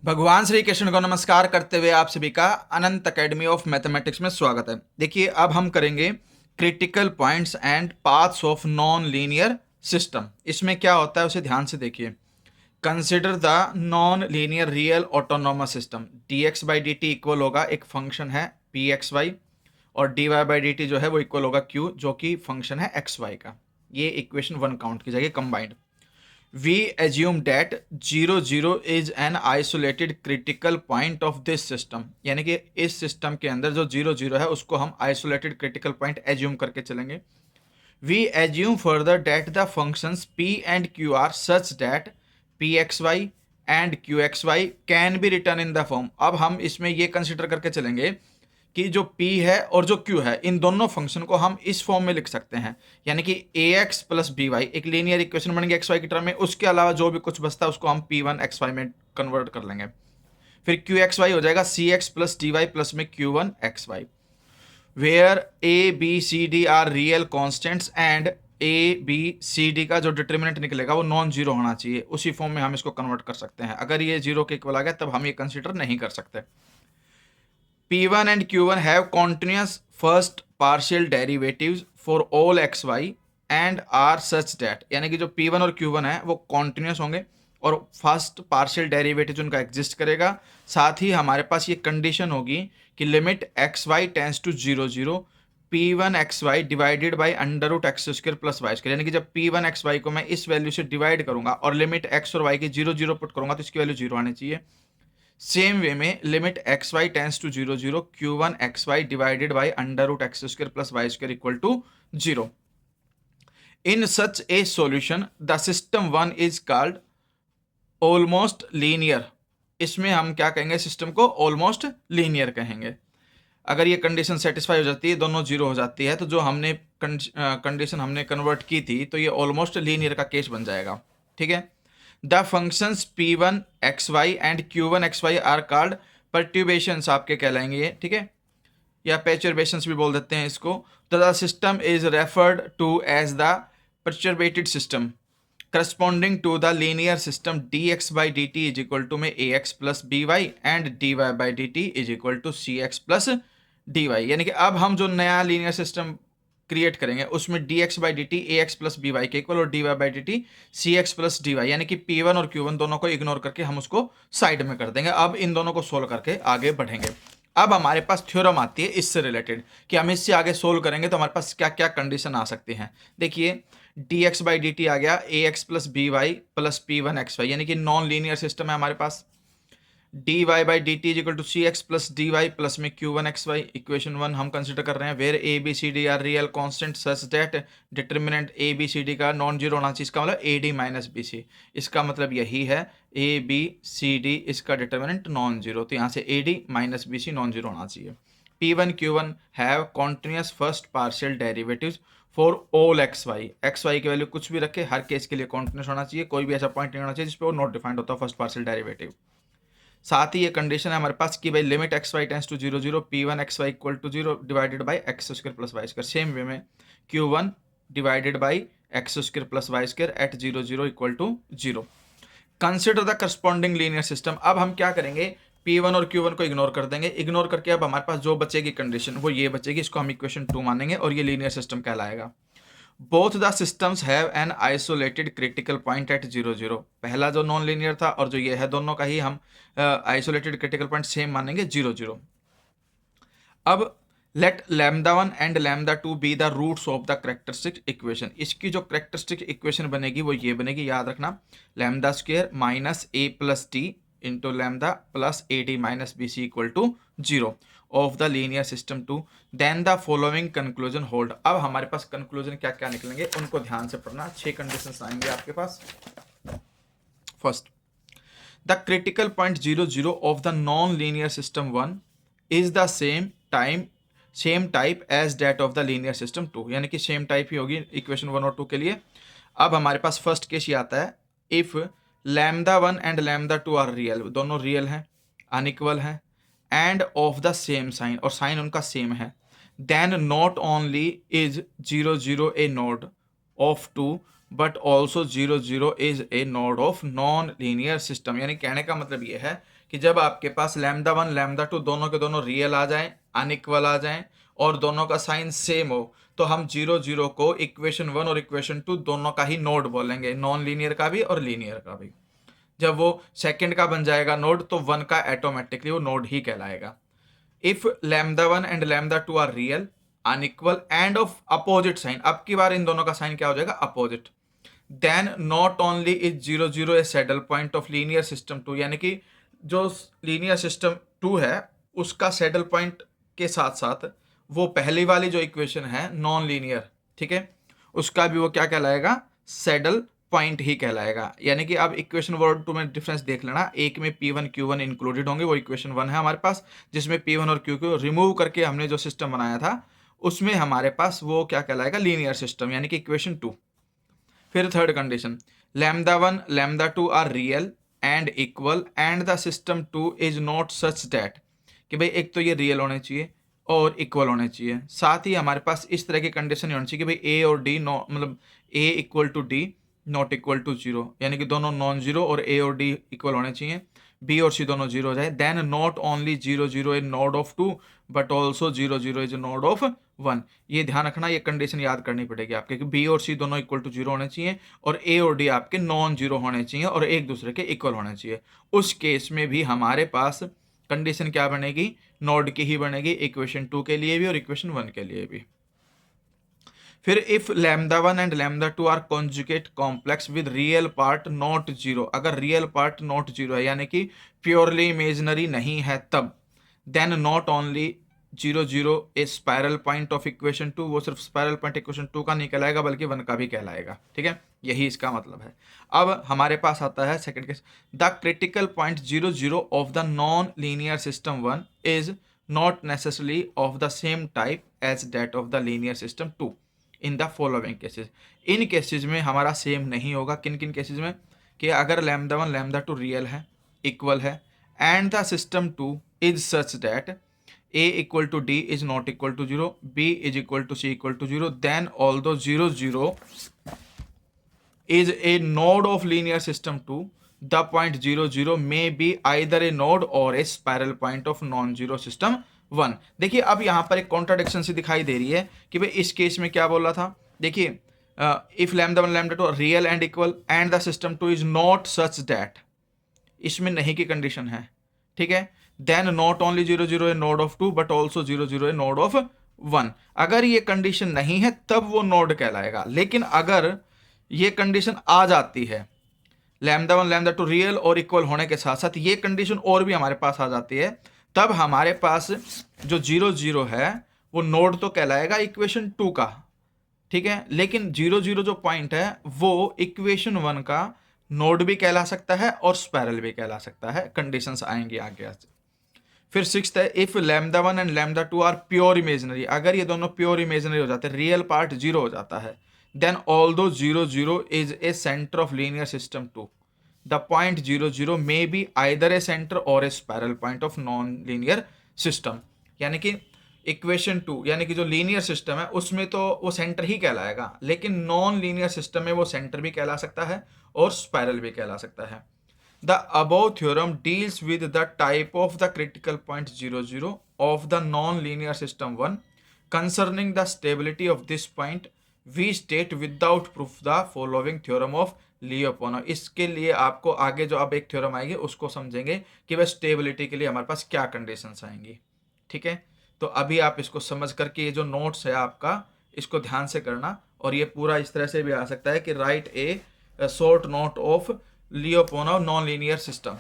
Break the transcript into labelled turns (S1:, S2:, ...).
S1: भगवान श्री कृष्ण को नमस्कार करते हुए आप सभी का अनंत एकेडमी ऑफ मैथमेटिक्स में स्वागत है। देखिए, अब हम करेंगे critical points and paths of non linear system. इसमें क्या होता है उसे ध्यान से देखिए। Consider the non linear real autonomous system. D X by D T equal होगा, एक फंक्शन है पी एक्स वाई, और D Y by D T जो है वो इक्वल होगा क्यू, जो कि फंक्शन है एक्स वाई का। ये इक्वेशन 1 काउंट की जाएगी combined. We assume that 0 0 is an isolated critical point of this system। यानी कि इस सिस्टम के अंदर जो 0 0 है उसको हम isolated critical point assume करके चलेंगे। We assume further that the functions p and q are such that pxy and qxy can be written in the form। अब हम इसमें ये कंसिडर करके चलेंगे कि जो p है और जो q है, इन दोनों फंक्शन को हम इस फॉर्म में लिख सकते हैं। यानी कि ax प्लस बी वाई एक लीनियर इक्वेशन बन गई एक्स वाई की टर्म में। उसके अलावा जो भी कुछ बचता है उसको हम p1 xy में कन्वर्ट कर लेंगे। फिर qxy हो जाएगा cx प्लस dy प्लस में q1 xy, where a b c d are real constants and a b c d का जो डिटर्मिनेंट निकलेगा वो नॉन जीरो होना चाहिए। उसी फॉर्म में हम इसको कन्वर्ट कर सकते हैं। अगर ये जीरो के इक्वल आ गया तब हम ये कंसिडर नहीं कर सकते। P1 and Q1 have continuous first partial derivatives for all xy and are such that, यानी कि जो P1 और Q1 है वो कॉन्टिन्यूस होंगे और फर्स्ट पार्शियल डेरिवेटिव उनका एग्जिस्ट करेगा। साथ ही हमारे पास ये कंडीशन होगी कि limit X Y tends to 0 0 P1 X Y divided by under root X square plus Y square. यानी कि जब P1 एक्स वाई को मैं इस वैल्यू से डिवाइड करूंगा और लिमिट एक्स और वाई की 0 0 पुट करूंगा तो इसकी वैल्यू 0 आनी चाहिए। सेम वे में limit X Y tends to 0 0 Q1 X Y divided by under root X square plus Y square equal to 0। In such a solution the system 1 is called almost linear. इसमें हम क्या कहेंगे, system को almost linear कहेंगे। अगर ये condition satisfy हो जाती है, दोनों जीरो हो जाती है, तो जो हमने कंडीशन हमने कन्वर्ट की थी तो ये ऑलमोस्ट लीनियर का केस बन जाएगा। ठीक है। The functions P1 XY and Q1 XY are called perturbations, आपके कहलाएंगे ये। ठीक है, या perturbations भी बोल देते हैं इसको। The system is referred to as the perturbated system corresponding to the linear system dx by dt is equal to में ax plus B Y and dy by dt is equal to cx plus dy। यानी कि अब हम जो नया linear system create करेंगे उसमें dx by dt ax plus B Y के इक्वल और dy by dt cx plus dy, यानी कि P1 और Q1 दोनों को इग्नोर करके हम उसको साइड में कर देंगे। अब इन दोनों को सोल्व करके आगे बढ़ेंगे। अब हमारे पास थ्योरम आती है इससे रिलेटेड कि हम इससे आगे सोल्व करेंगे तो हमारे पास क्या क्या कंडीशन आ सकती हैं। देखिए, dx बाई डी टी आ गया ax plus B Y plus P1 XY, यानी कि नॉन लीनियर सिस्टम है हमारे पास। dy by D T is equal to C X plus D Y plus में Q1 XY, इक्वेशन 1 हम कंसिडर कर रहे हैं। Where A B C D are real constant such that determinant A B C D का non zero होना चाहिए। इसका मतलब A D minus B C, इसका मतलब यही है ए बी सी डी इसका डिटर्मिनेंट नॉन जीरो, तो यहाँ से A D minus B C non zero होना चाहिए। P1 Q1 have continuous first partial derivatives for all X Y. X Y की वैल्यू कुछ भी रखे, हर केस के लिए कॉन्टिन्यूस होना चाहिए। कोई भी ऐसा पॉइंट नहीं होना चाहिए जिसपे वो नॉट डिफाइंड होता है फर्स्ट पार्शियल डेरिवेटिव। साथ ही ये कंडीशन है हमारे पास कि भाई limit X Y tends to 0 0 P1 X Y equal to 0 divided by X square plus Y square. Same way में Q1 divided by X square plus Y square at 0 0 equal to 0। Consider the corresponding linear system. अब हम क्या करेंगे, P1 और Q1 को ignore कर देंगे। Ignore करके अब हमारे पास जो बचेगी कंडीशन वो ये बचेगी, इसको हम इक्वेशन 2 मानेंगे और ये लीनियर सिस्टम कहलाएगा। Both the systems have an isolated critical point at 0 0। पहला जो नॉन लीनियर था और जो ये है, दोनों का ही हम आइसोलेटेड क्रिटिकल पॉइंट सेम मानेंगे 0 0। अब let λ1 and λ2 be the roots of the characteristic equation. इसकी जो करेक्टरिस्टिक इक्वेशन बनेगी वो ये बनेगी, याद रखना, lambda square minus A plus T into lambda plus A D minus B C equal to 0 of the linear system 2। Then the following conclusion hold. अब हमारे पास कंक्लूजन क्या क्या निकलेंगे उनको ध्यान से पढ़ना। 6 कंडीशंस आएंगे आपके पास। First, the critical point 0 0 of the non linear system 1 is the same type as that of the linear system 2, यानी कि सेम टाइप ही होगी इक्वेशन 1 और 2 के लिए। अब हमारे पास फर्स्ट केस ये आता है, इफ λ1 एंड λ2 आर रियल, दोनों रियल हैं, अनइक्वल हैं and of the same sign, और साइन उनका सेम है, then not only is 0 0 a node of 2 but also 0 0 is a node of non linear system. यानी कहने का मतलब ये है कि जब आपके पास लैम्डा 1 लैम्डा 2 दोनों के दोनों रियल आ जाएं, अनइक्वल आ जाएं और दोनों का साइन सेम हो, तो हम 0 0 को इक्वेशन 1 और इक्वेशन 2 दोनों का ही नोड बोलेंगे, नॉन लीनियर का भी और लीनियर का भी। जब वो सेकंड का बन जाएगा नोड, तो 1 का ऑटोमेटिकली वो नोड ही कहलाएगा। If lambda 1 and lambda 2 are real, unequal and of opposite sign, अब की बार इन दोनों का साइन क्या हो जाएगा, opposite, then not only is 0 0 a saddle point of linear system 2, यानी कि जो लीनियर सिस्टम 2 है उसका सैडल पॉइंट के साथ साथ वो पहली वाली जो इक्वेशन है नॉन लीनियर, ठीक है, उसका भी वो क्या कहलाएगा, सैडल पॉइंट ही कहलाएगा। यानी कि अब इक्वेशन वर्ड 2 में डिफरेंस देख लेना, एक में P1 Q1 इंक्लूडेड होंगे, वो इक्वेशन 1 है हमारे पास, जिसमें P1 और Q को रिमूव करके हमने जो सिस्टम बनाया था उसमें हमारे पास वो क्या कहलाएगा, लीनियर सिस्टम, यानी कि इक्वेशन 2। फिर third condition, lambda 1 lambda 2 are real and equal and the system 2 is not such that, कि भाई एक तो ये रियल होने चाहिए और इक्वल होने चाहिए, साथ ही हमारे पास इस तरह की कंडीशन होनी चाहिए कि भाई ए और डी नो, मतलब a equal to D not equal to zero, यानी कि दोनों नॉन जीरो और ए और डी इक्वल होने चाहिए, बी और सी दोनों जीरो हो जाए। Then not only 0 0 a node of 2 but also 0 0 is node of 1। ये ध्यान रखना, ये कंडीशन याद करनी पड़ेगी आपके कि बी और सी दोनों इक्वल टू जीरो होने चाहिए और ए और डी आपके नॉन जीरो होने चाहिए और एक दूसरे के इक्वल होने चाहिए। उस केस में भी हमारे पास कंडीशन क्या बनेगी, नोड की ही बनेगी, इक्वेशन 2 के लिए भी और इक्वेशन 1 के लिए भी। फिर if lambda 1 and lambda 2 are conjugate complex with real part not zero, अगर रियल पार्ट नॉट जीरो है यानी कि प्योरली इमेजिनरी नहीं है तब, then not only 0 0 a spiral point of equation 2, वो सिर्फ स्पायरल पॉइंट इक्वेशन 2 का नहीं कहलाएगा बल्कि 1 का भी कहलाएगा, ठीक है, यही इसका मतलब है। अब हमारे पास आता है second case, the critical point 0 0 of the non linear system 1 is not necessarily of the same type as that of the linear system 2 in the following cases. इन केसेस में हमारा सेम नहीं होगा, किन किन केसेस में, कि अगर लैम्डा 1 लैम्डा 2 रियल है, इक्वल है and the system 2 is such that a equal to d is not equal to 0, b is equal to c equal to 0, then although 0 0 is a node of linear system 2, the point 0 0 may be either a node or a spiral point of non-zero system 1। देखिए अब यहाँ पर एक contradiction सी दिखाई दे रही है कि भाई इस केस में क्या बोला था, देखिए if lambda 1 lambda 2 real and equal and the system 2 is not such that, इसमें नहीं की कंडीशन है, ठीक है, then not only 0 0 a node of 2 but also 0 0 a node of 1। अगर ये कंडीशन नहीं है तब वो नोड कहलाएगा, लेकिन अगर ये कंडीशन आ जाती है लैम्डा 1 लैम्डा 2 रियल और इक्वल होने के साथ साथ ये कंडीशन और भी हमारे पास आ जाती है, तब हमारे पास जो 0 0 है वो नोड तो कहलाएगा इक्वेशन 2 का, ठीक है, लेकिन 0 0 जो पॉइंट है वो इक्वेशन 1 का नोड भी कहला सकता है और स्पायरल भी कहला सकता है, कंडीशंस आएंगी आगे। फिर सिक्स्थ है, if lambda 1 and lambda 2 are pure imaginary, अगर ये दोनों प्योर इमेजिनरी हो जाते हैं, रियल पार्ट जीरो हो जाता है, then although 0 0 is a centre of linear system 2, the point 0 0 may be either a centre or a spiral point of non linear system. यानी कि इक्वेशन 2 यानी कि जो लीनियर सिस्टम है उसमें तो वो सेंटर ही कहलाएगा, लेकिन नॉन लीनियर सिस्टम में वो सेंटर भी कहला सकता है और स्पायरल भी कहला सकता है। The above theorem deals with the type of the critical point 0 0 of the non-linear system 1. Concerning the stability of this point, we state without proof the following theorem of Lyapunov। इसके लिए आपको आगे जो अब एक थ्योरम आएगी उसको समझेंगे कि वह स्टेबिलिटी के लिए हमारे पास क्या कंडीशंस आएंगी, ठीक है। तो अभी आप इसको समझ करके ये जो नोट्स है आपका इसको ध्यान से करना, और ये पूरा इस तरह से भी आ सकता है कि right A short note of Lyapunov non-linear system।